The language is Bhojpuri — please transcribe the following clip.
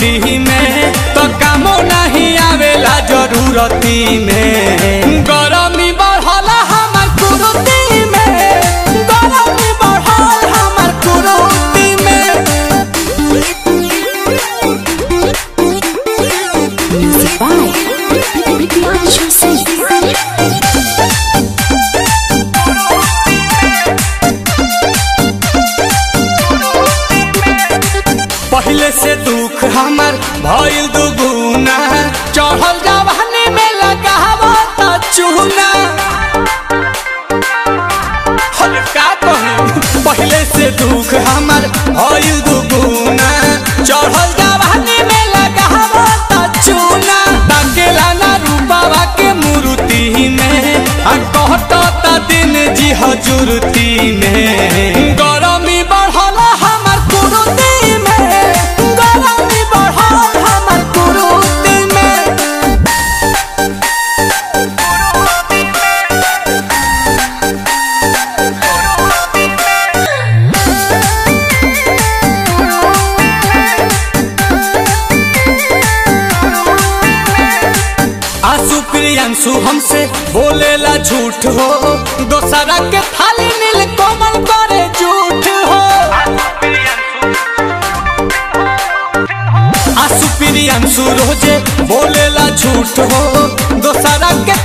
मूर्ति में तो कामो नहीं आवेला जरूरती में। गरमी बढ़ला हमार कुरुती में, गरमी बढ़ल हमार कुरुती में। Music by Priyanshu Singh। पहले से दुख हमार भइल दुगुना, चढ़ल जवानी में लगावत चूना। का कहूं पहले से दुख हमार भइल दुगुना, चढ़ल जवानी में लगावत चूना। ताकेला ना रूपावा के मूर्ति में, आ कहता दिन जी हजूरती में। गरमी बढ़ल हमार कुरुती में, गरमी बढ़ल हमार कुरुती में। आंसू प्रियांशु हमसे बोलेला झूठ हो, दोसरा के थाली नील कोमल करे झूठ हो। आंसू प्रियांशु रोजे बोलेला झूठ हो, दोसरा के